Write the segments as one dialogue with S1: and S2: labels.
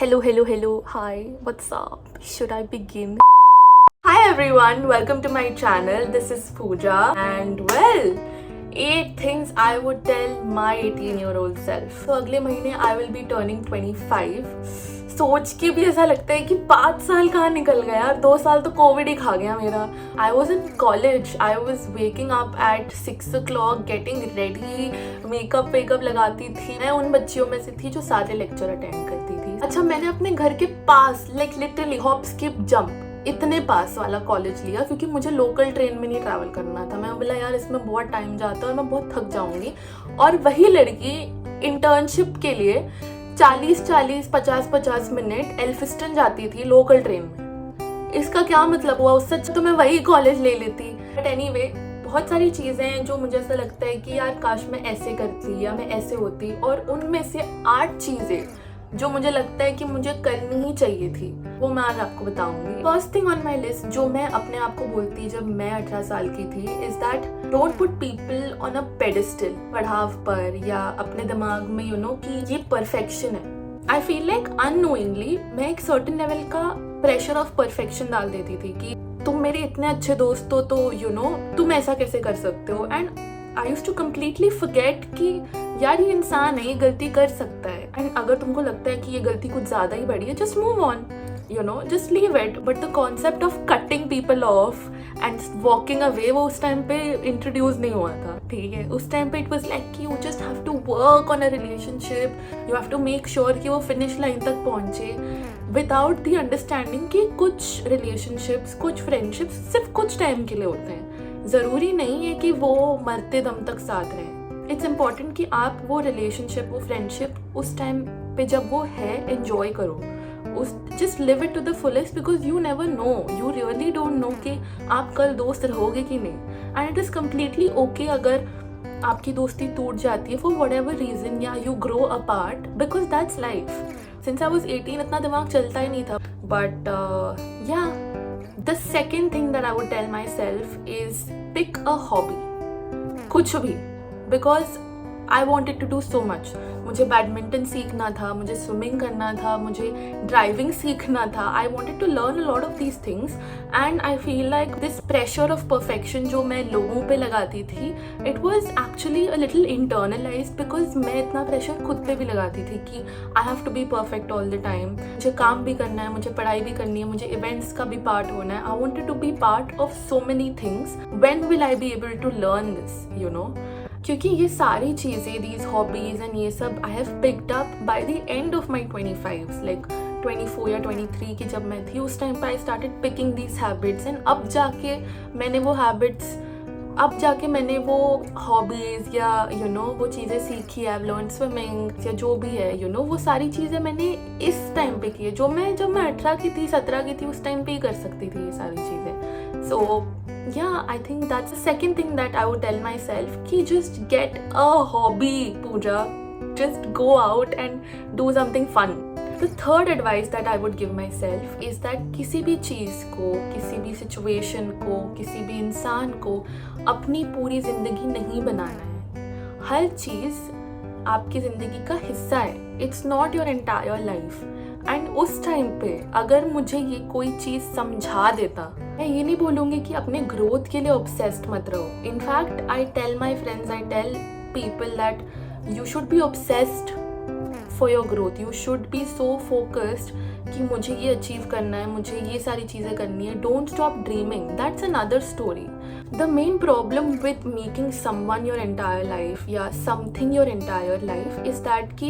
S1: Hello. Hi, what's up? Should I begin? Hi everyone, welcome to my channel. This is Pooja and well, 8 things I would tell my 18-year-old self. तो अगले महीने I will be turning 25. सोच के भी ऐसा लगता है कि 5 साल कहाँ निकल गया यार, 2 साल तो कोविड ही खा गया मेरा. I was in college, I was waking up at 6 o'clock, getting ready, makeup लगाती थी. मैं उन बच्चियों में से थी जो सारे लेक्चर अटेंड करती थी. अच्छा, मैंने अपने घर के पास लिटरली हॉप स्किप जंप इतने पास वाला कॉलेज लिया क्योंकि मुझे लोकल ट्रेन में नहीं ट्रैवल करना था. मैं बोला यार इसमें बहुत टाइम जाता है और मैं बहुत थक जाऊंगी. और वही लड़की इंटर्नशिप के लिए 40-50 मिनट एल्फिस्टन जाती थी लोकल ट्रेन में. इसका क्या मतलब हुआ? उससे अच्छा तो मैं वही कॉलेज ले लेती. बट एनीवे, बहुत सारी चीज़ें हैं जो मुझे ऐसा लगता है कि यार काश मैं ऐसे करती या मैं ऐसे होती. और उनमें से 8 चीज़ें जो मुझे लगता है कि मुझे करनी ही चाहिए थी, वो मैं आज आपको बताऊंगी. First thing on my list जो मैं अपने आप को बोलती जब मैं 18 साल की थी is that don't put people on a pedestal, पढ़ाव पर या अपने दिमाग में कि ये परफेक्शन है. आई फील लाइक अननोइंगली मैं एक सर्टेन लेवल का प्रेशर ऑफ परफेक्शन डाल देती थी कि तुम मेरे इतने अच्छे दोस्त हो तो तुम ऐसा कैसे कर सकते हो. And I used to completely forget कि यार ये इंसान है, ये गलती कर सकता है. एंड अगर तुमको लगता है कि ये गलती कुछ ज़्यादा ही बड़ी है, just move on, just leave it. But the concept of cutting people of and walking away वो उस टाइम पे इंट्रोड्यूस नहीं हुआ था. ठीक है, उस टाइम पे इट वॉज लाइक कि you just have to work on a relationship, you have to make sure कि वो फिनिश लाइन तक पहुंचे विदाउट द अंडरस्टैंडिंग कि कुछ रिलेशनशिप्स, कुछ फ्रेंडशिप्स सिर्फ कुछ टाइम के लिए होते हैं. ज़रूरी नहीं है कि वो मरते दम तक साथ रहें. इट्स इम्पॉर्टेंट कि आप वो रिलेशनशिप, वो फ्रेंडशिप उस टाइम पे जब वो है एंजॉय करो. Just live it to the fullest because you never know, you really don't know कि आप कल दोस्त रहोगे कि नहीं. And it is completely okay अगर आपकी दोस्ती टूट जाती है फॉर वट एवर रीजन या you grow apart because that's life. Since I was 18 इतना दिमाग चलता ही नहीं था. But yeah the second thing that I would tell myself is pick a hobby, कुछ भी. Because I wanted to do so much. मुझे badminton सीखना था, मुझे स्विमिंग करना था, मुझे ड्राइविंग सीखना था. I wanted to learn a lot of these things and I feel like this pressure of perfection जो मैं लोगों पे लगाती थी, it was actually a little internalized बिकॉज मैं इतना प्रेशर खुद पे भी लगाती थी कि I have to be perfect all the time. मुझे काम भी करना है, मुझे पढ़ाई भी करनी है, मुझे इवेंट्स का भी पार्ट होना है. I wanted to be part of so many things. When will I be able to learn this, क्योंकि ये सारी चीज़ें, दीज हॉबीज एंड ये सब I have picked up by the end of my 25s, लाइक 24 या 23 की जब मैं थी उस टाइम पर I started picking these habits. And अब जाके मैंने वो हैबिट्स, अब जाके मैंने वो हॉबीज़ या वो चीज़ें सीखी. आई हैव लर्न स्विमिंग या जो भी है, वो सारी चीज़ें मैंने इस टाइम पे की है जब मैं 18 की थी, 17 की थी, उस टाइम पे ही कर सकती थी ये सारी चीज़ें. सो yeah, I think that's the second thing that I would tell myself कि just get a hobby, Pooja. Just go out and do something fun. The third advice that I would give myself is that किसी भी चीज़ को, किसी भी situation को, किसी भी इंसान को अपनी पूरी ज़िंदगी नहीं बनाना है. हर चीज़ आपकी ज़िंदगी का हिस्सा है. It's not your entire life. And उस टाइम पे अगर मुझे ये कोई चीज़ समझा देता, मैं ये नहीं बोलूँगी कि अपने ग्रोथ के लिए ऑब्सेस्ड मत रहो. In fact I tell my friends, I tell people that you should be obsessed for your growth. You should be so focused कि मुझे ये अचीव करना है, मुझे ये सारी चीज़ें करनी है. Don't stop dreaming, that's another story. The main problem with making someone your entire life या something your entire life is that कि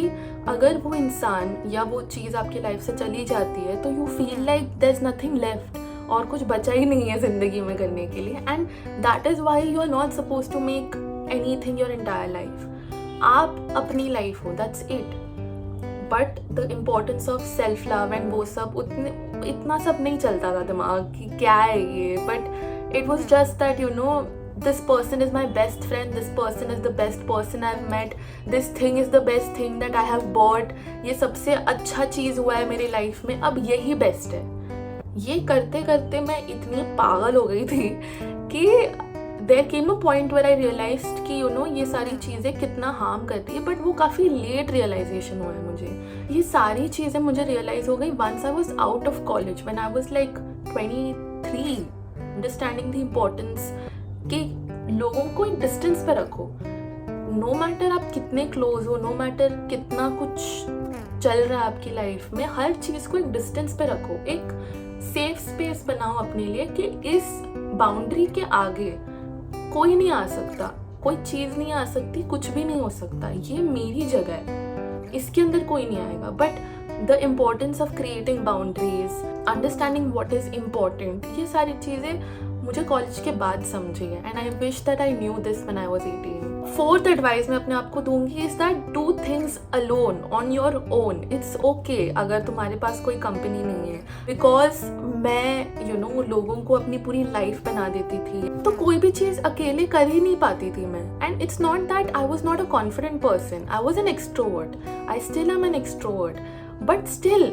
S1: अगर वो इंसान या वो चीज़ आपकी लाइफ से चली जाती है तो you feel like there's nothing left और कुछ बचा ही नहीं है ज़िंदगी में करने के लिए. And that is why you are not supposed to make anything your entire life. आप अपनी लाइफ हो, that's it. But the importance of self love and वो सब इतना सब नहीं चलता था दिमाग कि क्या है ये. But it was just that this person is my best friend, this person is the best person I've met, this thing is the best thing that I have bought, ये सबसे अच्छा चीज़ हुआ है मेरी लाइफ में, अब यही बेस्ट है. ये करते करते मैं इतनी पागल हो गई थी कि there came a point where I realized कि ये सारी चीज़ें कितना हार्म करती है, बट वो काफ़ी लेट रियलाइजेशन हुआ है मुझे। ये सारी चीज़ें मुझे रियलाइज हो गई once I was out of college, when I was like 23, understanding the importance कि लोगों को एक डिस्टेंस पे रखो। नो मैटर आप कितने क्लोज हो, नो मैटर कितना कुछ चल रहा है आपकी लाइफ में, हर चीज़ को एक डिस्टेंस पे रखो, एक सेफ स्पेस बनाओ अपने लिए कि इस बाउंड्री के आगे कोई नहीं आ सकता, कोई चीज़ नहीं आ सकती, कुछ भी नहीं हो सकता, ये मेरी जगह है, इसके अंदर कोई नहीं आएगा। But the importance of creating boundaries, understanding what is important, ये सारी चीज़ें मुझे कॉलेज के बाद समझी है, and I wish that I knew this when I was 18। Fourth advice मैं अपने आप को दूंगी is that do things alone on your own. It's okay अगर तुम्हारे पास कोई कंपनी नहीं है, बिकॉज मैं लोगों को अपनी पूरी लाइफ बना देती थी, तो कोई भी चीज अकेले कर ही नहीं पाती थी मैं। And it's not that I was not a confident person, I was an extrovert, I still am an extrovert, but still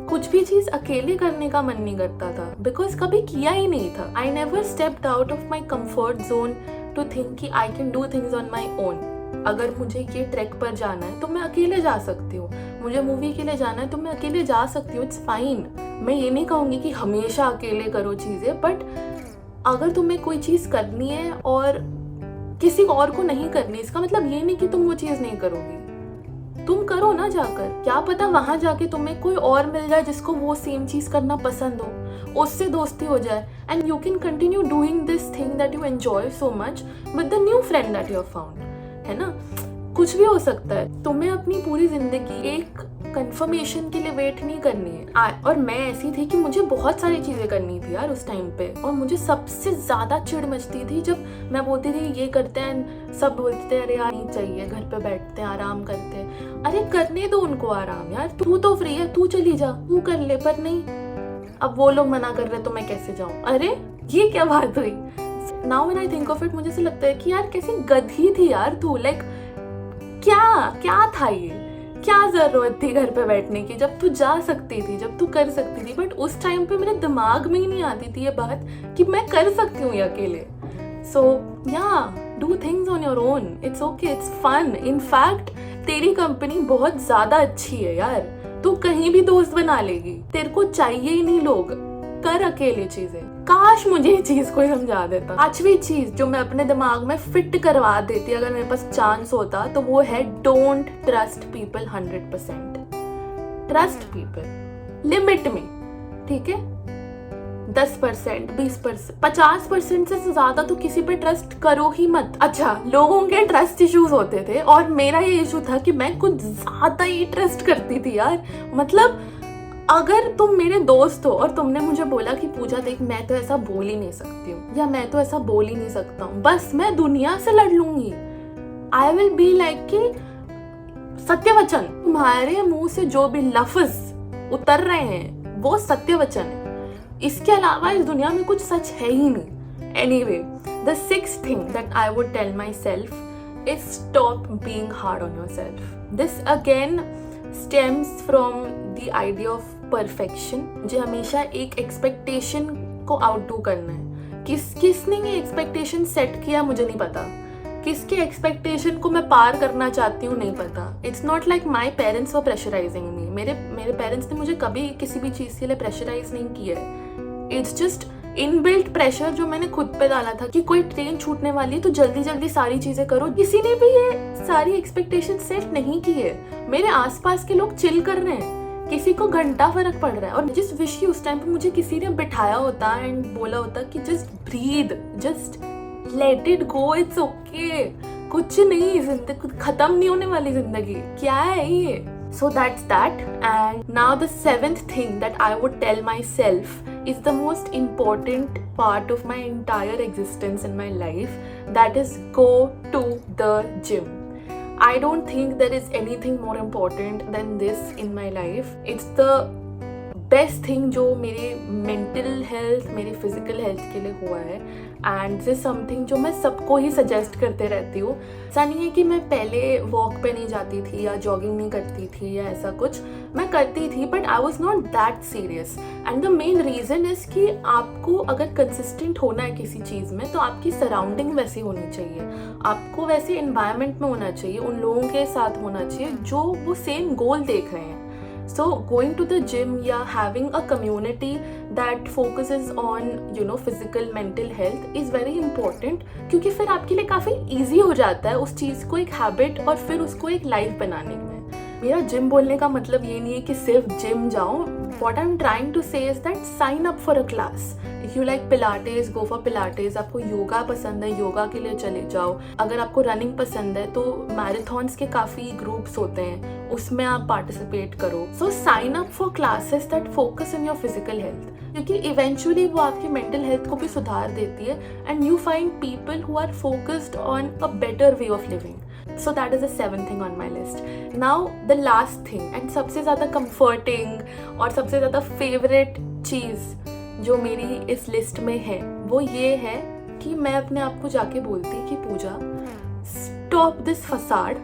S1: कुछ भी चीज अकेले करने का मन नहीं करता था, बिकॉज कभी किया ही नहीं था। I never stepped out of my comfort zone to think कि I can do things on my own. अगर मुझे ये ट्रैक पर जाना है तो मैं अकेले जा सकती हूँ, मुझे मूवी के लिए जाना है तो मैं अकेले जा सकती हूँ, इट्स फाइन। मैं ये नहीं कहूँगी कि हमेशा अकेले करो चीज़ें, बट अगर तुम्हें कोई चीज़ करनी है और किसी और को नहीं करनी, इसका मतलब ये नहीं कि तुम वो चीज़ नहीं करोगी, तुम करो ना जाकर। क्या पता वहां जाके तुम्हें कोई और मिल जाए जिसको वो सेम चीज करना पसंद हो, उससे दोस्ती हो जाए, and you can continue doing this thing that you enjoy so much with the new friend that you have found, है ना। कुछ भी हो सकता है। तुम्हें अपनी पूरी जिंदगी एक कंफर्मेशन के लिए वेट नहीं करनी है। और मैं ऐसी थी कि मुझे बहुत सारी चीजें करनी थी यार उस टाइम पे, और मुझे सबसे ज्यादा चिढ़ मचती थी जब मैं बोलती थी ये करते हैं, सब बोलते थे अरे यार नहीं चाहिए, घर पे बैठते हैं आराम करते हैं। अरे करने दो उनको आराम यार, तू तो फ्री है, तू चली जा, तू कर ले। पर नहीं, अब वो लोग मना कर रहे तो मैं कैसे जाऊं? अरे ये क्या बात हुई? Now when I think of it मुझे ऐसा लगता है कि यार कैसी गधी थी यार तू। लाइक क्या था ये, क्या जरूरत थी घर पे बैठने की जब तू जा सकती थी, जब तू कर सकती थी। बट उस टाइम पे मेरे दिमाग में ही नहीं आती थी ये बात कि मैं कर सकती हूँ ये अकेले। So yeah do things on your own, it's okay, it's fun. In fact तेरी कंपनी बहुत ज्यादा अच्छी है यार, तू कहीं भी दोस्त बना लेगी, तेरे को चाहिए ही नहीं लोग, कर अकेले चीजें। काश मुझे ये चीज कोई समझा देता। 5वीं चीज जो मैं अपने दिमाग में फिट करवा देती अगर मेरे पास चांस होता, तो वो है don't trust people 100%। Trust people limit में, ठीक है? 10%, 20%, 50% से ज्यादा तो किसी पे ट्रस्ट करो ही मत। अच्छा, लोगों के ट्रस्ट इश्यूज होते थे और मेरा ये इशू था कि मैं कुछ ज्यादा ही ट्रस्ट करती थी यार। मतलब अगर तुम मेरे दोस्त हो और तुमने मुझे बोला कि पूजा देख मैं तो ऐसा बोल ही नहीं सकती हूँ, या मैं तो ऐसा बोल ही नहीं सकता हूँ, बस मैं दुनिया से लड़ लूंगी। आई विल बी लाइक कि सत्यवचन, तुम्हारे मुंह से जो भी लफ्ज उतर रहे हैं वो सत्यवचन है, इसके अलावा इस दुनिया में कुछ सच है ही नहीं। Anyway, the 6th thing that I would tell myself is stop being hard on yourself. This again stems from the idea of perfection। मुझे हमेशा एक एक्सपेक्टेशन को आउटडू करना है। किसने ये एक्सपेक्टेशन सेट किया मुझे नहीं पता, किसके एक्सपेक्टेशन को मैं पार करना चाहती हूँ नहीं पता। It's not like my parents were pressurising me. मेरे पेरेंट्स ने मुझे कभी किसी भी चीज़ के लिए प्रेशराइज नहीं किया है। इट्स जस्ट इनबिल्ट प्रेशर जो मैंने खुद पे डाला था कि कोई ट्रेन छूटने वाली है तो जल्दी जल्दी सारी चीजें करो। किसी ने भी ये सारी एक्सपेक्टेशन सेट नहीं की है। मेरे आसपास के लोग चिल कर रहे हैं, किसी को घंटा फर्क पड़ रहा है। और जिस विश की उस टाइम पे मुझे किसी ने बिठाया होता एंड बोला होता कि just breathe, just let it go, it's okay, कुछ नहीं, जिंदगी खत्म नहीं होने वाली जिंदगी, क्या है ये। So that's that. And now the 7th thing that I would tell myself is the most important part of my entire existence in my life. That is go to the gym. I don't think there is anything more important than this in my life. It's the best thing जो मेरे mental health, मेरे physical health के लिए हुआ है, and this something जो मैं सबको ही सजेस्ट करते रहती हूँ। ऐसा नहीं है कि मैं पहले वॉक पे नहीं जाती थी या जॉगिंग नहीं करती थी या ऐसा कुछ, मैं करती थी, but I was not that serious. And the main reason is कि आपको अगर कंसिस्टेंट होना है किसी चीज़ में, तो आपकी सराउंडिंग वैसी होनी चाहिए, आपको वैसे इन्वायरमेंट में होना चाहिए, उन लोगों के साथ होना चाहिए जो वो सेम गोल देख रहे हैं। So going to the gym या having a community that focuses on physical mental health is very important, क्योंकि फिर आपके लिए काफ़ी easy हो जाता है उस चीज़ को एक हैबिट और फिर उसको एक लाइफ बनाने में। मेरा जिम बोलने का मतलब ये नहीं है कि सिर्फ जिम जाओ। What I'm trying to say is that sign up for a class. If you like Pilates, go for Pilates. आपको योगा पसंद है, योगा के लिए चले जाओ। अगर आपको रनिंग पसंद है तो मैराथन्स के काफ़ी ग्रुप्स होते हैं, उसमें आप पार्टिसिपेट करो। So sign up for classes that focus in your physical health, क्योंकि इवेंचुअली वो आपकी मेंटल हेल्थ को भी सुधार देती है, and you find people who are focused on a better way of living. So that is the 7th thing on my list. Now the last thing, and सबसे ज़्यादा comforting और सबसे ज़्यादा favorite चीज़ जो मेरी इस लिस्ट में है, वो ये है कि मैं अपने आप को जाके बोलती कि पूजा, stop this facade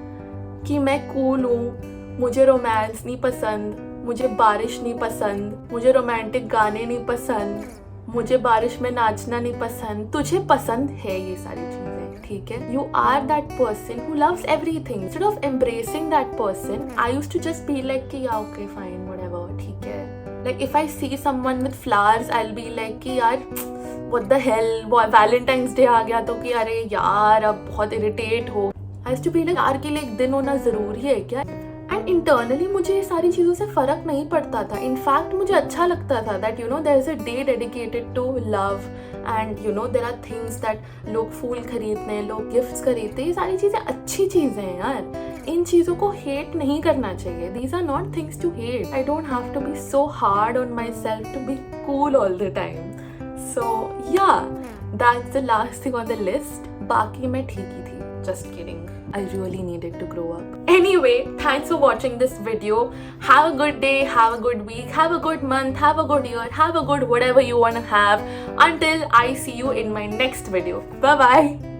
S1: कि मैं cool हूँ, मुझे रोमांस नहीं पसंद, मुझे बारिश नहीं पसंद, मुझे रोमांटिक गाने नहीं पसंद, मुझे बारिश में नाचना नहीं पसंद। तुझे पसंद है ये सारी चीज़ें, ठीक है? You are that person who loves everything. Instead of embracing that person, I used to just be like कि या ओके फाइन व्हाटएवर, ठीक है। Like if I see someone with flowers, I will be like कि यार what the hell, Valentine's day आ गया तो कि अरे यार अब बहुत इरिटेट हो। I used to be like यार के लिए एक दिन होना ज़रूरी है क्या? एंड इंटरनली मुझे ये सारी चीज़ों से फ़र्क नहीं पड़ता था। इनफैक्ट मुझे अच्छा लगता था that there is a day dedicated to love, and there are things that लोग फूल खरीदते हैं, लोग गिफ्ट्स खरीदते हैं। ये सारी चीज़ें अच्छी चीज़ें हैं यार, इन चीज़ों को हेट नहीं करना चाहिए। These are not things to hate. I don't have to be so hard on myself to be cool all the time. So yeah that's the last thing on the list. बाकी मैं ठीक ही थी, just kidding. I really needed to grow up. Anyway, thanks for watching this video. Have a good day, have a good week, have a good month, have a good year, have a good whatever you want to have. Until I see you in my next video. Bye bye.